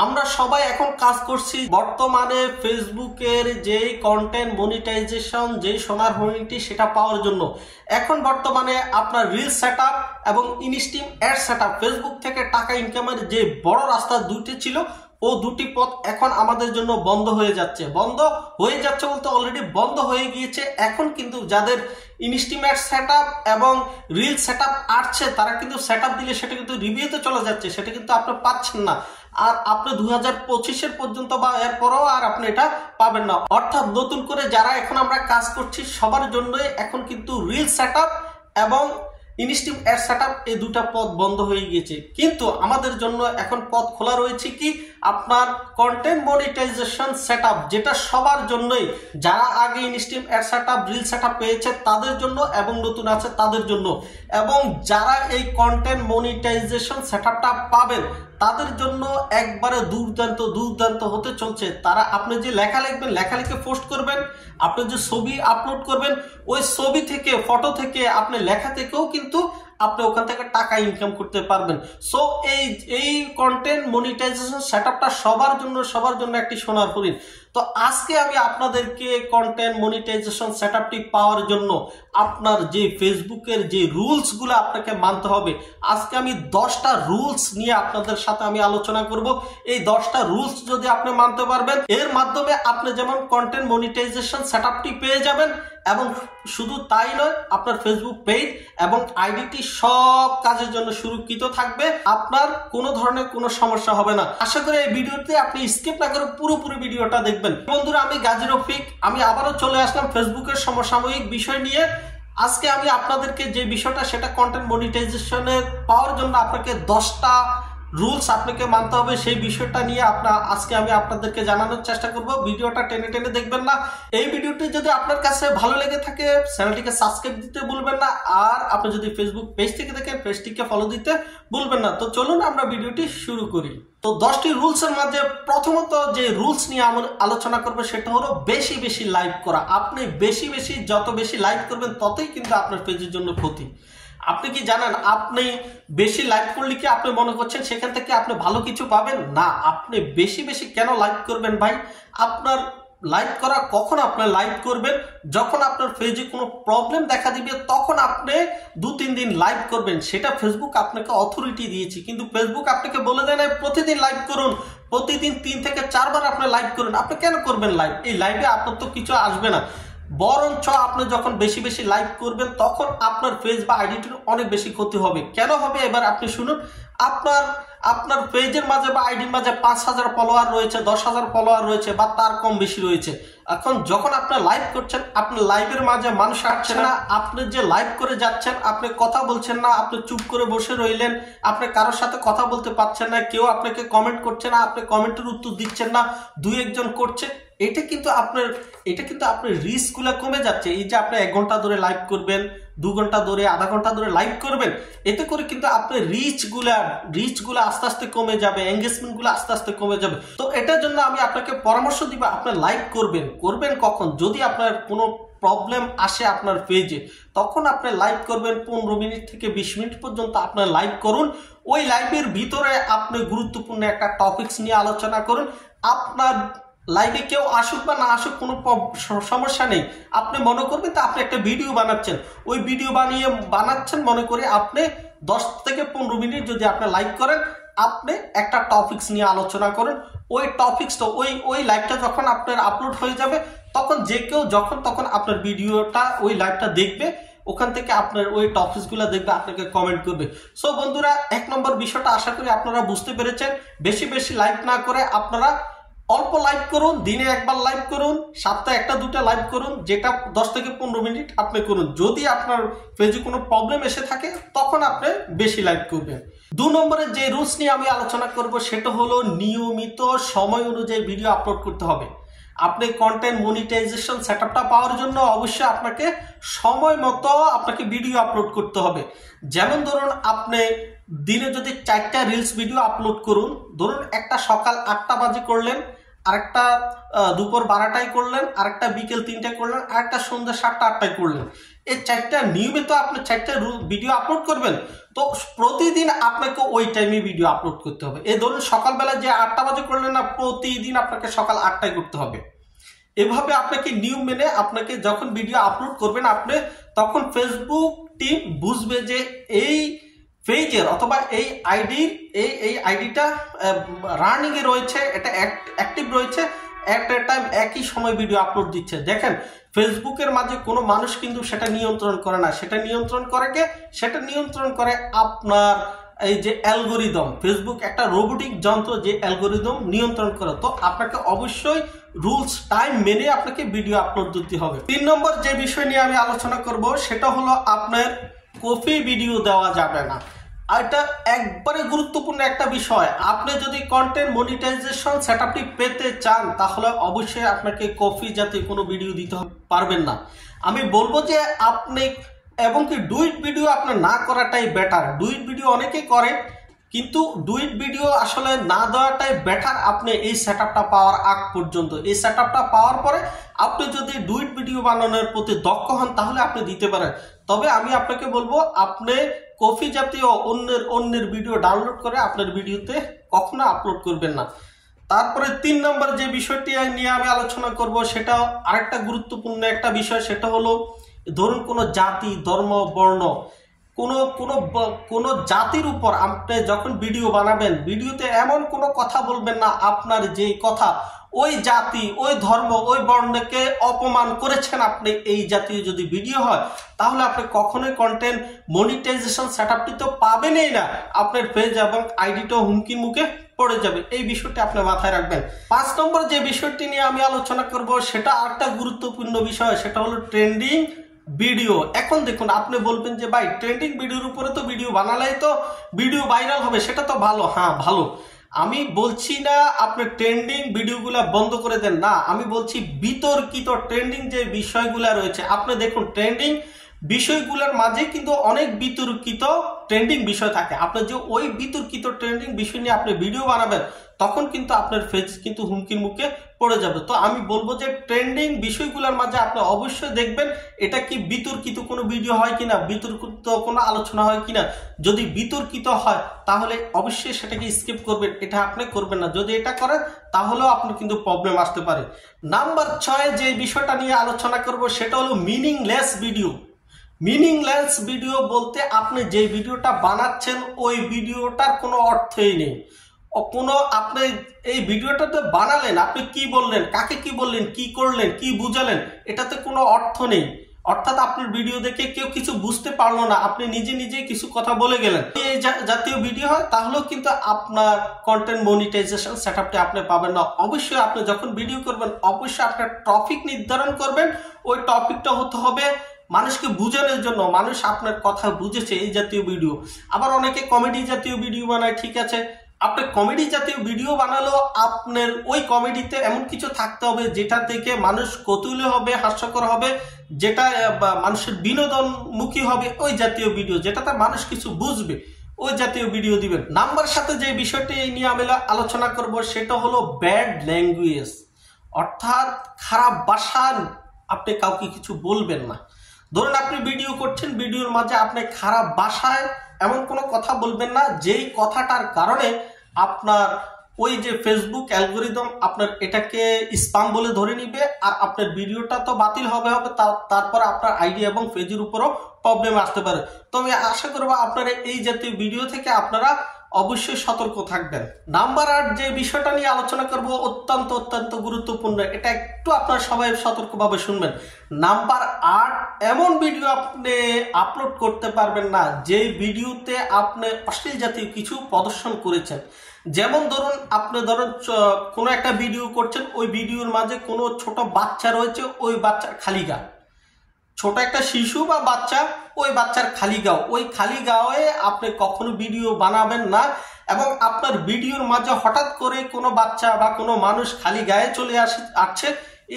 আমরা সবাই এখন কাজ করছি বর্তমানে ফেসবুকের যেই কন্টেন্ট মনিটাইজেশন যেই সোনার হরিণটি সেটা পাওয়ার জন্য। এখন বর্তমানে আপনার রিল সেটআপ এবং ইনস্ট্রিম অ্যাড সেটআপ ফেসবুক থেকে টাকা ইনকামের যে বড় রাস্তা দুটি ছিল ও দুটি পথ এখন আমাদের জন্য বন্ধ হয়ে যাচ্ছে বলতে অলরেডি বন্ধ হয়ে গিয়েছে। এখন কিন্তু যাদের ইনস্ট্রিম অ্যাড সেটআপ এবং রিল সেটআপ আসছে তারা কিন্তু সেটআপ দিলে সেটা কিন্তু রিভিউতে চলে যাচ্ছে, সেটা কিন্তু আপনি পাচ্ছেন না। আর আপনি 2025-এর পর্যন্ত বা এরপরেও আর আপনি এটা পাবেন না। অর্থাৎ নতুন করে যারা এখন আমরা কাজ করছি সবার জন্যই এখন কিন্তু রিল সেটআপ এবং ইনস্ট্রিম অ্যাড সেটআপ এই দুটা পথ বন্ধ হয়ে গিয়েছে, কিন্তু আমাদের জন্য এখন পথ খোলা রয়েছে কি আপনার কন্টেন্ট মনিটাইজেশন সেটআপ, যেটা সবার জন্যই, যারা আগে instream add setup reel setup পেয়েছে তাদের জন্য এবং নতুন আছে তাদের জন্য, এবং যারা এই কন্টেন্ট মনিটাইজেশন সেটআপটা পাবেন তাদের জন্য একবারে দুর্দান্ত হতে চলছে। তারা আপনি যে লেখা লিখবেন, লেখা লিখে পোস্ট করবেন, আপনি যে ছবি আপলোড করবেন, ওই ছবি থেকে ফটো থেকে আপনি লেখা থেকেও কিন্তু আপনি ওখান থেকে টাকা ইনকাম করতে পারবেন। সো এই কন্টেন্ট মনিটাইজেশন সেটআপটা সবার জন্য একটি সোনার হরিণ। তো আজকে আমি আপনাদেরকে কন্টেন্ট মনিটাইজেশন সেটআপটি পাওয়ার জন্য আপনার যে ফেসবুকের যে রুলসগুলো আপনাকে মানতে হবে, আজকে আমি 10টা রুলস নিয়ে আপনাদের সাথে আমি আলোচনা করব। এই 10টা রুলস যদি আপনি মানতে পারবেন, এর মাধ্যমে আপনি যেমন কন্টেন্ট মনিটাইজেশন সেটআপটি পেয়ে যাবেন, এবং শুধু তাই নয়, আপনার ফেসবুক পেজ এবং আইডিটি সব কাজের জন্য সুরক্ষিত থাকবে, আপনার কোনো ধরনের কোনো সমস্যা হবে না। আশা করি এই ভিডিওতে আপনি স্কিপ না করে পুরোপুরি ভিডিওটা দেখবেন। বন্ধুরা, আমি গাজী রফিক, আমি আবারও চলে আসলাম ফেসবুকের সমসাময়িক বিষয় নিয়ে। আজকে আমি আপনাদেরকে যে বিষয়টা সেটা কন্টেন্ট মনিটাইজেশনের পাওয়ার জন্য আপনাকে 10টা রুলস আপনাকে মানতে হবে, সেই বিষয়টা নিয়ে আজকে আমি আপনাদেরকে জানানোর চেষ্টা করব। ভিডিওটা টেনে দেখবেন না। এই ভিডিওটি যদি আপনার কাছে ভালো লেগে থাকে চ্যানেলটিকে সাবস্ক্রাইব দিতে ভুলবেন না, আর আপনি যদি ফেসবুক পেজ থেকে দেখেন পেজটিকে ফলো দিতে ভুলবেন না। তো চলুন আমরা ভিডিওটি শুরু করি। তো 10টি রুলসের মাঝে প্রথমত যে রুলস নিয়ে আমরা আলোচনা করবো সেটা হলো বেশি লাইভ করা। আপনি যত বেশি লাইভ করবেন ততই কিন্তু আপনার পেজের জন্য ক্ষতি। আপনি কি জানেন, আপনি বেশি লাইভ করলে কি আপনি মনে করছেন সেখান থেকে আপনি ভালো কিছু পাবেন? না, আপনি বেশি কেন লাইভ করবেন ভাই? আপনার লাইভ করা কখন আপনি লাইভ করবেন? যখন আপনার পেজে কোনো প্রবলেম দেখা দিবে তখন আপনি 2-3 দিন লাইভ করবেন। সেটা ফেসবুক আপনাকে অথরিটি দিয়েছে, কিন্তু ফেসবুক আপনাকে বলে দেয় না প্রতিদিন লাইভ করুন, প্রতিদিন 3 থেকে 4 বার আপনি লাইভ করুন। আপনি কেন করবেন লাইভ? এই লাইভে আপনার তো কিছু আসবে না, বরঞ্চ আপনি যখন বেশি লাইভ করবেন তখন আপনার পেজ বা আইডিটির অনেক বেশি ক্ষতি হবে। কেন হবে এবার আপনি শুনুন। আপনার পেজের মাঝে বা আইডির মাঝে 5000 ফলোয়ার রয়েছে, 10,000 ফলোয়ার রয়েছে বা তার কম বেশি রয়েছে। এখন যখন আপনি লাইভ করছেন, আপনার লাইভের মাঝে মানুষ আসছে না, আপনি যে লাইভ করে যাচ্ছেন আপনি কথা বলছেন না, আপনি চুপ করে বসে রইলেন, আপনি কারোর সাথে কথা বলতে পারছেন না, কেউ আপনাকে কমেন্ট করছে না, আপনি কমেন্টের উত্তর দিচ্ছেন না, 2-1 জন করছে। এটা কিন্তু আপনার রিস্কগুলো কমে যাচ্ছে। এই যে আপনি 1 ঘন্টা ধরে লাইভ করবেন, 2 ঘন্টা ধরে, আধা ঘন্টা ধরে লাইভ করবেন, এতে করে কিন্তু আপনার রিচগুলো আস্তে আস্তে কমে যাবে, এঙ্গেজমেন্টগুলো আস্তে আস্তে কমে যাবে। তো এটার জন্য আমি আপনাকে পরামর্শ দিব, আপনি লাইভ করবেন কখন? যদি আপনার কোনো প্রবলেম আসে আপনার পেজে, তখন আপনি লাইভ করবেন 15 মিনিট থেকে 20 মিনিট পর্যন্ত আপনার লাইভ করুন। ওই লাইভের ভিতরে আপনি গুরুত্বপূর্ণ একটা টপিকস নিয়ে আলোচনা করুন। আপনার লাইভে কেউ আসুক বা না আসুক কোনো সমস্যা নেই। আপনি মনে করবেন তো আপনি একটা ভিডিও বানাচ্ছেন, ওই ভিডিও বানাচ্ছেন মনে করে আপনি 10 থেকে 15 মিনিট যদি আপনি লাইভ করেন, আপনি একটা টপিকস নিয়ে আলোচনা করেন। ওই টপিকসটা ওই লাইভটা যখন আপনার আপলোড হয়ে যাবে তখন যে কেউ তখন আপনার ভিডিওটা ওই লাইভটা দেখবে, ওখান থেকে আপনার ওই টপিকসগুলো দেখবে, আপনাকে কমেন্ট করবে। সো বন্ধুরা, 1 নম্বর বিষয়টা আশা করি আপনারা বুঝতে পেরেছেন। বেশি লাইভ না করে আপনারা অল্প লাইভ করুন, দিনে 1 বার লাইভ করুন, সপ্তাহে 1-2টা লাইভ করুন, যেটা 10 থেকে 15 মিনিট আপনি করুন। যদি আপনার পেজে কোনো প্রবলেম এসে থাকে তখন আপনি বেশি লাইভ করবেন। 2 নম্বরের যে রুলস নিয়ে আমি আলোচনা করব সেটা হলো নিয়মিত সময় অনুযায়ী ভিডিও আপলোড করতে হবে। আপনি কন্টেন্ট মনিটাইজেশন সেটআপটা পাওয়ার জন্য অবশ্যই আপনাকে সময় মতো আপনাকে ভিডিও আপলোড করতে হবে। যেমন ধরুন, আপনি দিনে যদি 4টা রিলস ভিডিও আপলোড করুন, ধরুন একটা সকাল 8টা বাজে করলেন, আরেকটা দুপুর 12টায় করলেন, আরেকটা বিকেল 3টায় করলেন, আরেকটা সন্ধ্যা 7টা 8টায় করলেন। এই 4টা নিয়মিত আপনি 4টা ভিডিও আপলোড করবেন, তো প্রতিদিন আপনাকে ওই টাইমে ভিডিও আপলোড করতে হবে। এই ধরুন সকালবেলা যে 8টা বাজে করলেন না, প্রতিদিন আপনাকে সকাল 8টায় করতে হবে। এভাবে আপনাকে নিয়ম মেনে আপনাকে যখন ভিডিও আপলোড করবেন আপনি, তখন ফেসবুক টিম বুঝবে যে এই পেজের অথবা এই আইডিটা রানিং এ রয়েছে, এটা অ্যাক্টিভ রয়েছে, একটা টাইম একই সময় ভিডিও আপলোড দিচ্ছে। দেখেন ফেসবুকের মাঝে কোনো মানুষ কিন্তু সেটা নিয়ন্ত্রণ করে না, সেটা নিয়ন্ত্রণ করে কে? সেটা নিয়ন্ত্রণ করে আপনার এই যে অ্যালগোরিদম। ফেসবুক একটা রোবোটিক যন্ত্র যে অ্যালগোরিদম নিয়ন্ত্রণ করে। তো আপনাকে অবশ্যই রুলস টাইম মেনে আপনাকে ভিডিও আপলোড দিতে হবে। 3 নম্বর যে বিষয় নিয়ে আমি আলোচনা করব সেটা হলো আপনার কপি ভিডিও দেওয়া যাবে না। আর এটা একবারে গুরুত্বপূর্ণ একটা বিষয়। আপনি যদি কন্টেন্ট মনিটাইজেশন সেটআপটি পেতে চান তাহলে অবশ্যই আপনাকে কপি জাতীয় কোনো ভিডিও দিতে পারবেন না। আমি বলবো যে আপনি এবং কি ডুইট ভিডিও আপনার না করাটাই বেটার। ডুইট ভিডিও অনেকেই করে, কিন্তু ডুইট ভিডিও আসলে না দেওয়াটাই বেটার। আপনি এই সেটআপটা পাওয়ার আগ পর্যন্ত, এই সেটআপটা পাওয়ার পরে আপনি যদি ডুইট ভিডিও বানানোর প্রতি দক্ষ হন তাহলে আপনি দিতে পারেন। তবে আমি আপনাকে বলবো আপনি কপি জাতীয় অন্যের ভিডিও ডাউনলোড করে আপনার ভিডিওতে কখনো আপলোড করবেন না। তারপরে 3 নম্বর যে বিষয়টি নিয়ে আমি আলোচনা করব সেটা আরেকটা গুরুত্বপূর্ণ একটা বিষয়। সেটা হলো ধরুন কোনো জাতি, ধর্ম, বর্ণ, কোনো জাতির উপর আপনি যখন ভিডিও বানাবেন, ভিডিওতে এমন কোনো কথা বলবেন না আপনার যেই কথা ওই জাতি, ওই ধর্ম, ওই বর্ণকে অপমান করেছেন আপনি। এই জাতীয় যদি ভিডিও হয় তাহলে আপনি কখনোই কন্টেন্ট মনিটাইজেশন সেটআপটি তো পাবেনই না, আপনার পেজ এবং আইডিটাও হুমকির মুখে পড়ে যাবে। এই বিষয়টি আপনি মাথায় রাখবেন। 5 নম্বর যে বিষয়টি নিয়ে আমি আলোচনা করব সেটা আরেকটা গুরুত্বপূর্ণ বিষয়, সেটা হলো ট্রেন্ডিং ভিডিও। এখন দেখুন আপনি বলবেন যে ভাই ট্রেন্ডিং ভিডিওর উপরে তো ভিডিও বানালেই তো ভিডিও ভাইরাল হবে, সেটা তো ভালো। হ্যাঁ ভালো, আমি বলছি না আপনি ট্রেন্ডিং ভিডিওগুলো বন্ধ করে দেন, না, আমি বলছি বিতর্কিত ট্রেন্ডিং যে বিষয়গুলো রয়েছে আপনি দেখুন ট্রেন্ডিং বিষয়গুলোর মাঝে কিন্তু অনেক বিতর্কিত ট্রেন্ডিং বিষয় থাকে। আপনি যে ওই বিতর্কিত ট্রেন্ডিং বিষয় নিয়ে আপনি ভিডিও বানাবেন তখন কিন্তু আপনার ফেস কিন্তু হুমকির মুখে পড়ে যাবে। তো আমি বলবো যে ট্রেন্ডিং বিষয়গুলোর মাঝে আপনি অবশ্যই দেখবেন এটা কি বিতর্কিত কোনো ভিডিও হয় কিনা, বিতর্কিত কোনো আলোচনা হয় কিনা। যদি বিতর্কিত হয় তাহলে অবশ্যই সেটাকে স্কিপ করবেন, এটা আপনি করবেন না। যদি এটা করেন তাহলেও আপনার কিন্তু প্রবলেম আসতে পারে। নাম্বার 6 যে বিষয়টা নিয়ে আলোচনা করব সেটা হলো মিনিংলেস ভিডিও। মিনিংলেস ভিডিও বলতে আপনি যে ভিডিওটা বানাচ্ছেন ওই ভিডিওটার কোনো অর্থই নেই। আপনি এই ভিডিওটা তো বানালেন, আপনি কি বললেন, কাকে কি বললেন, কি করলেন, কি বুঝালেন, এটাতে কোনো অর্থ নেই। অর্থাৎ আপনার ভিডিও দেখে কেউ কিছু বুঝতে পারলো না, আপনি নিজেই কিছু কথা বলে গেলেন। এই জাতীয় ভিডিও হয় তাহলেও কিন্তু আপনার কন্টেন্ট মনিটাইজেশন সেটআপটি আপনি পাবেন না। অবশ্যই আপনি যখন ভিডিও করবেন অবশ্যই আপনার টপিক নির্ধারণ করবেন। ওই টপিকটা হতে হবে মানুষকে বোঝানোর জন্য, মানুষ আপনার কথা বুঝেছে এই জাতীয় ভিডিও। আবার অনেকে কমেডি জাতীয় ভিডিও বানায়, ঠিক আছে, আপনি কমেডি জাতীয় ভিডিও বানালেও আপনার ওই কমেডিতে এমন কিছু থাকতে হবে যেটা থেকে মানুষ কৌতূহলী হবে, হাস্যকর হবে, যেটা মানুষের বিনোদনমুখী হবে, ওই জাতীয় ভিডিও যেটাতে মানুষ কিছু বুঝবে ওই জাতীয় ভিডিও দিবেন। নাম্বার সাথে যে বিষয়টি নিয়ে আমি আলোচনা করব সেটা হলো ব্যাড ল্যাঙ্গুয়েজ, অর্থাৎ খারাপ ভাষা আপনি কাউকে কিছু বলবেন না। ধরুন আপনি ভিডিও করছেন, ভিডিওর মাঝে আপনি খারাপ ভাষায় এমন কোনো কথা বলবেন না যেই কথাটার কারণে আপনার ওই যে ফেসবুক অ্যালগোরিদম আপনার এটাকে স্প্যাম বলে ধরে নিবে আর আপনার ভিডিওটা তো বাতিল হবে। তারপর আপনার আইডি এবং পেজের উপরও প্রবলেম আসতে পারে। তো আমি আশা করবো আপনারা এই জাতীয় ভিডিও থেকে আপনারা অবশ্যই সতর্ক থাকবেন। নাম্বার 8 যে বিষয়টা নিয়ে আলোচনা করব অত্যন্ত গুরুত্বপূর্ণ, এটা একটু আপনারা সবাই সতর্কভাবে শুনবেন। নাম্বার 8, এমন ভিডিও আপনি আপলোড করতে পারবেন না যেই ভিডিওতে আপনি অশ্লীল জাতীয় কিছু প্রদর্শন করেছেন। যেমন আপনি কোনো একটা ভিডিও করছেন, ওই ভিডিওর মাঝে কোনো ছোট বাচ্চা রয়েছে, ওই বাচ্চার খালি গা, ছোট একটা শিশু বা বাচ্চা, ওই বাচ্চার খালি গাও, ওই খালি গাওয়ে আপনি কখনো ভিডিও বানাবেন না। এবং আপনার ভিডিওর মাঝে হঠাৎ করে কোনো বাচ্চা বা কোনো মানুষ খালি গায়ে চলে আসছে,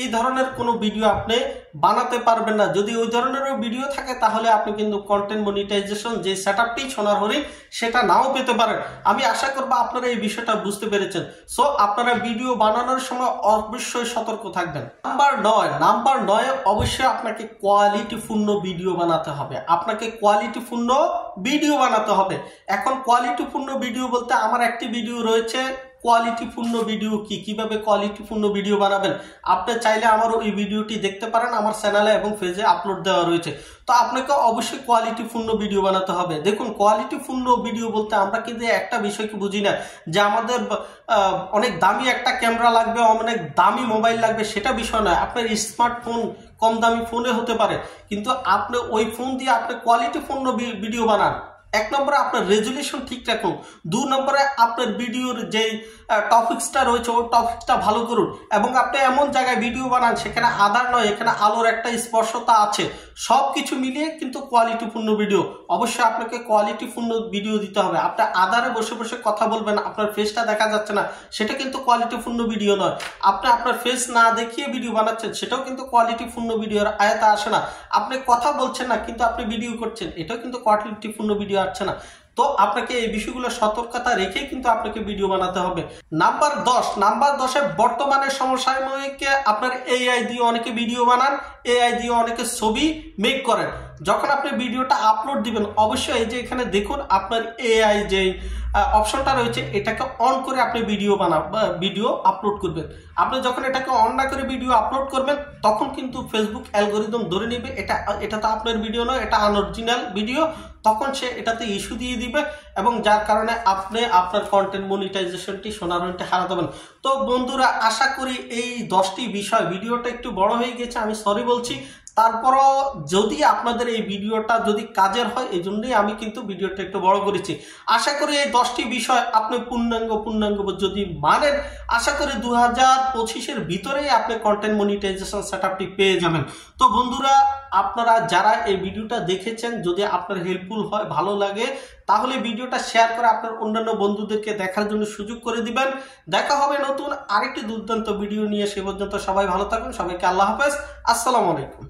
এই ধরনের কোনো ভিডিও আপনি বানাতে পারবেন না। যদি ওই ধরনেরও ভিডিও থাকে তাহলে আপনি কিন্তু কন্টেন্ট মনিটাইজেশন যে সেটআপটি সোনার হরিণ সেটা নাও পেতে পারেন। আমি আশা করব আপনারা এই বিষয়টা বুঝতে পেরেছেন। সো আপনারা ভিডিও বানানোর সময় অবশ্যই সতর্ক থাকবেন। নাম্বার 9 অবশ্যই আপনাকে কোয়ালিটিপূর্ণ ভিডিও বানাতে হবে। আপনাকে কোয়ালিটিপূর্ণ ভিডিও বানাতে হবে। এখন কোয়ালিটিপূর্ণ ভিডিও বলতে আমার একটি ভিডিও রয়েছে কোয়ালিটিপূর্ণ ভিডিও কিভাবে কোয়ালিটিপূর্ণ ভিডিও বানাবেন আপনি চাইলে আমার ওই ভিডিওটি দেখতে পারেন, আমার চ্যানেলে এবং পেজে আপলোড দেওয়া রয়েছে। তো আপনাকে অবশ্যই কোয়ালিটিপূর্ণ ভিডিও বানাতে হবে। দেখুন, কোয়ালিটিপূর্ণ ভিডিও বলতে আমরা কিন্তু একটা বিষয়কে বুঝি না যে আমাদের অনেক দামি একটা ক্যামেরা লাগবে, অনেক দামি মোবাইল লাগবে, সেটা বিষয় নয়। আপনার স্মার্টফোন কম দামি ফোনে হতে পারে, কিন্তু আপনি ওই ফোন দিয়ে আপনি কোয়ালিটিপূর্ণ ভিডিও বানান। 1 নম্বরে আপনার রেজুলেশন ঠিক রাখুন। 2 নম্বরে আপনার ভিডিওর যে টপিকসটা রয়েছে ওই টপিকসটা ভালো করুন, এবং আপনি এমন জায়গায় ভিডিও বানান সেখানে আধার নয়, এখানে আলোর একটা স্পর্শতা আছে। সব কিছু মিলিয়ে কিন্তু কোয়ালিটিপূর্ণ ভিডিও। অবশ্যই আপনাকে কোয়ালিটিপূর্ণ ভিডিও দিতে হবে। আপনি আধারে বসে বসে কথা বলবেন, আপনার ফেসটা দেখা যাচ্ছে না, সেটা কিন্তু কোয়ালিটিপূর্ণ ভিডিও নয়। আপনি আপনার ফেস না দেখিয়ে ভিডিও বানাচ্ছেন, সেটাও কিন্তু কোয়ালিটিপূর্ণ ভিডিওর আয়তা আসে না। আপনি কথা বলছেন না কিন্তু আপনি ভিডিও করছেন, এটাও কিন্তু কোয়ালিটিপূর্ণ ভিডিও আসছে না। তো আপনাকে এই বিষয়গুলো সতর্কতা রেখেই কিন্তু আপনাকে ভিডিও বানাতে হবে। নাম্বার 10 বর্তমানে সমসাময়িকে আপনার এআই দিয়ে অনেকে ভিডিও বানান, এআই দিয়ে অনেকে ছবি মেক করেন। যখন আপনি ভিডিওটা আপলোড দিবেন অবশ্যই এই যে এখানে দেখুন আপনার এআই যে অপশনটা রয়েছে এটাকে অন করে আপনি ভিডিও আপলোড করবেন। আপনি যখন এটাকে অন না করে ভিডিও আপলোড করবেন তখন কিন্তু ফেসবুক অ্যালগোরিদম ধরে নেবে এটা তো আপনার ভিডিও নয়, এটা আনঅরিজিনাল ভিডিও। তখন সে এটাতে ইস্যু দিয়ে দিবে, এবং যার কারণে আপনি আপনার কন্টেন্ট মনিটাইজেশনটি সোনার হরিণটি হারাতে পারেন। তো বন্ধুরা, আশা করি এই 10টি বিষয়, ভিডিওটা একটু বড় হয়ে গেছে, আমি সরি বলছি। তারপরও যদি আপনাদের এই ভিডিওটা যদি কাজের হয়, এই জন্যই আমি কিন্তু ভিডিওটা একটু বড় করেছি। আশা করি এই 10টি বিষয় আপনি পূর্ণাঙ্গ যদি মানেন, আশা করি 2025-এর ভিতরেই আপনি কন্টেন্ট মনিটাইজেশন সেটআপটি পেয়ে যাবেন। তো বন্ধুরা, আপনারা যারা এই ভিডিওটা দেখেছেন, যদি আপনার হেল্পফুল হয়, ভালো লাগে, তাহলে ভিডিওটা শেয়ার করে আপনার অন্যান্য বন্ধুদেরকে দেখার জন্য সুযোগ করে দিবেন। দেখা হবে নতুন আরেকটি দুর্দান্ত ভিডিও নিয়ে। সে পর্যন্ত সবাই ভালো থাকুন। সবাইকে আল্লাহ হাফেজ, আসসালামু আলাইকুম।